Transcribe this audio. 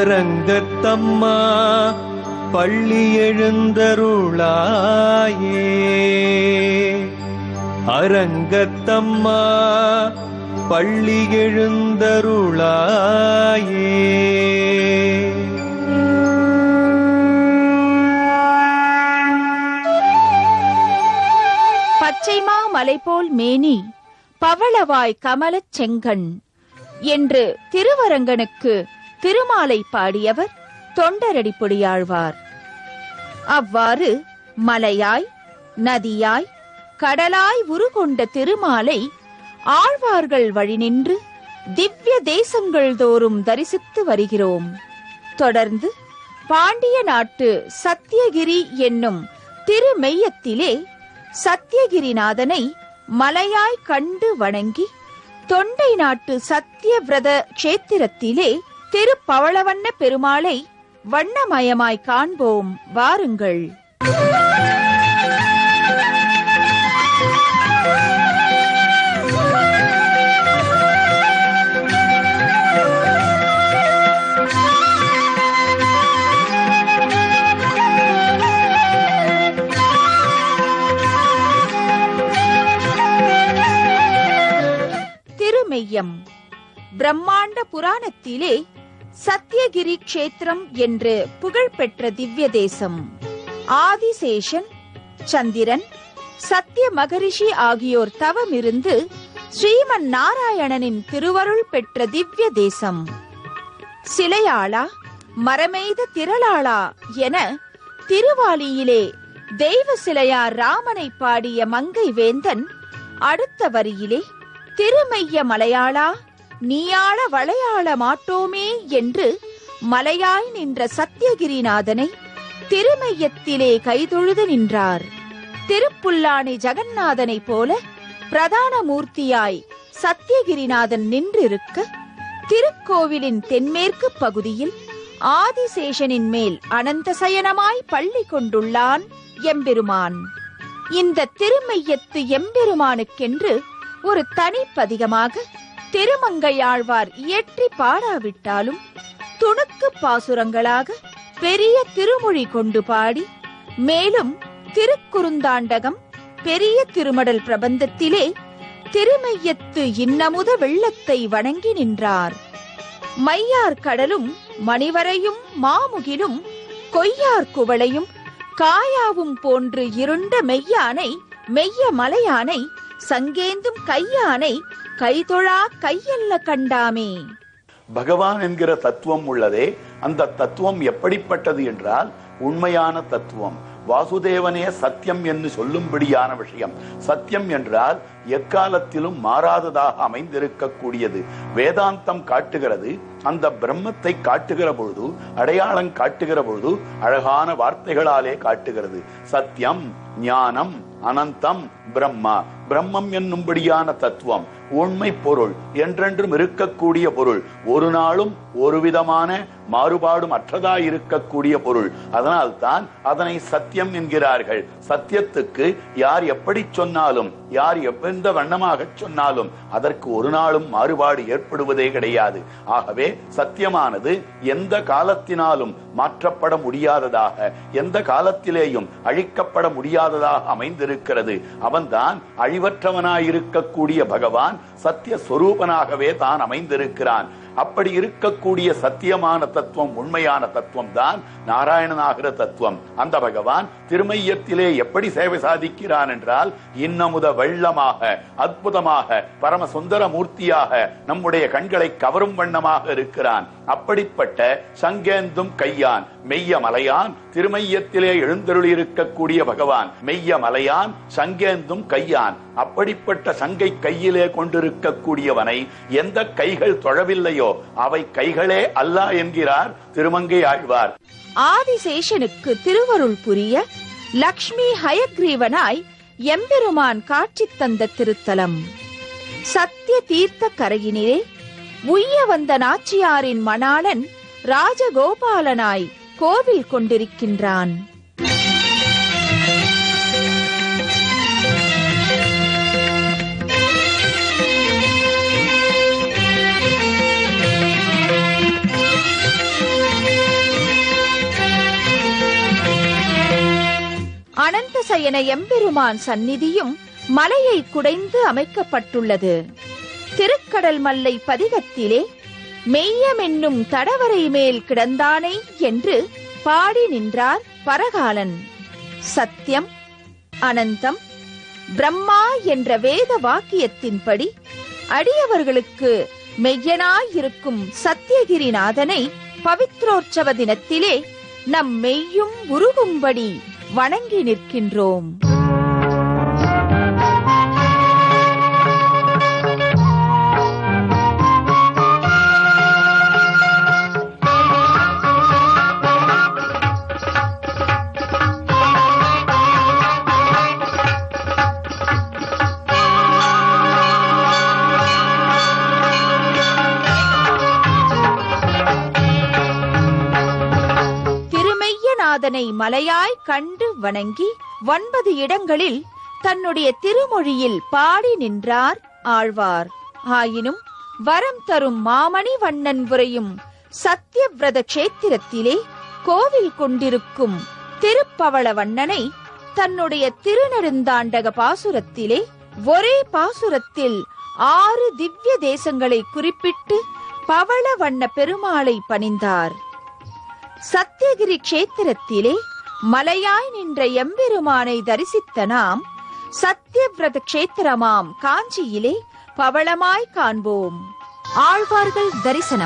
அரங்கத்தம்மா பள்ளி எழுந்தருளாயே. அரங்கத்தம்மா பள்ளி எழுந்தருளாயே. பச்சைமா மலைபோல் மேனி பவளவாய் கமலச் செங்கண் என்று திருவரங்கனுக்கு திருமாலை பாடியவர் தொண்டரடிப்பொடியாழ்வார். அவ்வாறு மலையாய் நதியாய் கடலாய் உருகொண்ட திருமாலை ஆழ்வார்கள் வழி நின்று திவ்ய தேசங்கள் தோறும் தரிசித்து வருகிறோம். தொடர்ந்து பாண்டிய நாட்டு சத்தியகிரி என்னும் திருமெய்யத்திலே சத்தியகிரிநாதனை மலையாய் கண்டு வணங்கி தொண்டை நாட்டு சத்தியவிரத கஷேத்திரத்திலே திருப்பவளவண்ண பெருமாளை வண்ணமயமாய் காண்போம் வாருங்கள். திருமெய்யம் பிரம்மாண்ட புராணத்திலே சத்தியகிரி கஷேத்திரம் என்று புகழ்பெற்ற திவ்ய தேசம். ஆதிசேஷன், சந்திரன், சத்திய மகரிஷி ஆகியோர் தவமிருந்து ஸ்ரீமன் நாராயணனின் திருவருள் பெற்ற திவ்ய தேசம். சிலையாளா மரமெய்த திரளாளா என திருவாலியிலே தெய்வ சிலையார் ராமனை பாடிய மங்கை வேந்தன் அடுத்த வரியிலே திருமெய்ய மலையாளா நீயாள வளையாள மாட்டோமே என்று மலையாய் நின்ற சத்தியகிரிநாதனை திருமெய்யத்திலே கைதொழுது நின்றார். திருப்புல்லானி ஜெகநாதனை போல பிரதான மூர்த்தியாய் சத்தியகிரிநாதன் நின்றிருக்க, திருக்கோவிலின் தென்மேற்கு பகுதியில் ஆதிசேஷனின் மேல் அனந்த சயனமாய் பள்ளி கொண்டுள்ளான் எம்பெருமான். இந்த திருமெய்யத்து எம்பெருமானுக்கென்று ஒரு தனிப்பதிகமாக திருமங்கையாழ்வார் இயற்றி பாடாவிட்டாலும் துணுக்கு பாசுரங்களாக பெரிய திருமொழி கொண்டு பாடி, மேலும் திருக்குறுந்தாண்டகம் பெரிய திருமடல் பிரபந்தத்திலே திருமெய்யத்து இன்னமுத வெள்ளத்தை வணங்கி நின்றார். மையார் கடலும் மணிவரையும் மாமுகிலும் கொய்யார் குவளையும் காயாவும் போன்று இருண்ட மெய்யானை மெய்ய மலையானை சங்கேந்தும் கையானை கைதொழா கையல்ல கண்டாமே. பகவான் என்கிற தத்துவம் உள்ளதே, அந்த தத்துவம் எப்படிப்பட்டது என்றால் உண்மையான தத்துவம். வாசுதேவனே சத்தியம் என்று சொல்லும்படியான விஷயம். சத்தியம் என்றால் எக்காலத்திலும் மாறாததாக அமைந்திருக்கக்கூடியது. வேதாந்தம் காட்டுகிறது. அந்த பிரம்மத்தை காட்டுகிற பொழுது, அடையாளம் காட்டுகிற பொழுது அழகான வார்த்தைகளாலே காட்டுகிறது. சத்தியம், ஞானம், அனந்தம், பிரம்மா. பிரம்மம் என்னும்படியான தத்துவம் உண்மை பொருள், என்றென்றும் இருக்கக்கூடிய பொருள், ஒரு நாளும் ஒரு விதமான மாறுபாடும் அற்றதாய் இருக்கக்கூடிய பொருள். அதனால்தான் அதனை சத்தியம் என்கிறார்கள். சத்தியத்துக்கு யார் எப்படி சொன்னாலும், யார் எந்த வண்ணமாக சொன்னாலும் அதற்கு ஒரு நாளும் மாறுபாடு ஏற்படுவதே கிடையாது. ஆகவே சத்தியமானது எந்த காலத்தினாலும் மாற்றப்பட முடியாததாக, எந்த காலத்திலேயும் அழிக்கப்பட முடியாததாக அமைந்திருக்கிறது. அவன்தான் அழிவற்றவனாயிருக்கக்கூடிய பகவான் சத்திய சொரூபனாகவே தான் அமைந்திருக்கிறான். அப்படி இருக்கக்கூடிய சத்தியமான தத்துவம், உண்மையான தத்துவம் தான் நாராயணனாகிற தத்துவம். அந்த பகவான் திருமையத்திலே எப்படி சேவை சாதிக்கிறான் என்றால், இன்னமுத வெள்ளமாக, அற்புதமாக, பரம சுந்தர மூர்த்தியாக நம்முடைய கண்களை கவரும் வண்ணமாக இருக்கிறான். அப்படிப்பட்ட சங்கேந்தும் கையான் மெய்ய மலையான் திருமையத்திலே எழுந்தருளி இருக்கக்கூடிய பகவான் மெய்ய மலையான் சங்கேந்தும் கையான். அப்படிப்பட்ட சங்கை கையிலே கொண்டிருக்கக்கூடியவனை எந்த கைகள் தொழவில்லையோ அவை கைகளே அல்ல என்கிறார் திருமங்கை ஆழ்வார். ஆதிசேஷனுக்கு திருவருள் புரிய லக்ஷ்மி ஹயக்ரீவனாய் எம்பெருமான் காட்சி தந்த திருத்தலம். சத்திய தீர்த்த கரையினிலே உய்ய வந்த நாச்சியாரின் மணாளன் ராஜகோபாலனாய் கோவில் கொண்டிருக்கின்றான். நாராயண எம்பெருமான் சந்நிதியும் மலையை குடைந்து அமைக்கப்பட்டுள்ளது. திருக்கடல் மல்லை பதிகத்திலே மெய்யமென்னும் தடவரை மேல் கிடந்தானே என்று பாடி நின்றார் பரகாலன். சத்தியம், அனந்தம், பிரம்மா என்ற வேத வாக்கியத்தின்படி அடியவர்களுக்கு மெய்யனாயிருக்கும் சத்தியகிரிநாதனை பவித்ரோற்சவ தினத்திலே நம் மெய்யும் உருகும்படி வணங்கி நிற்கின்றோம். திருமெய்யநாதனை மலையாய் கண்டு வணங்கி 9 இடங்களில் தன்னுடைய திருமொழியில் பாடி நின்றார் ஆழ்வார். ஆயினும் வரம் தரும் மாமணி வண்ணன் உரையும் சத்தியவிரத கஷேத்திரத்திலே கோவில் கொண்டிருக்கும் திருப்பவள வண்ணனை தன்னுடைய திருநெடுந்தாண்டக பாசுரத்திலே ஒரே பாசுரத்தில் 6 திவ்ய தேசங்களை குறிப்பிட்டு பவள வண்ண பெருமாளை பணிந்தார். சத்தியகிரி கஷேத்திரத்திலே மலையாய் நின்ற எம்பெருமானை தரிசித்த நாம் சத்தியவிரத கஷேத்திரமாம் காஞ்சியிலே பவளமாய் காண்போம். ஆழ்வார்கள் தரிசனம்.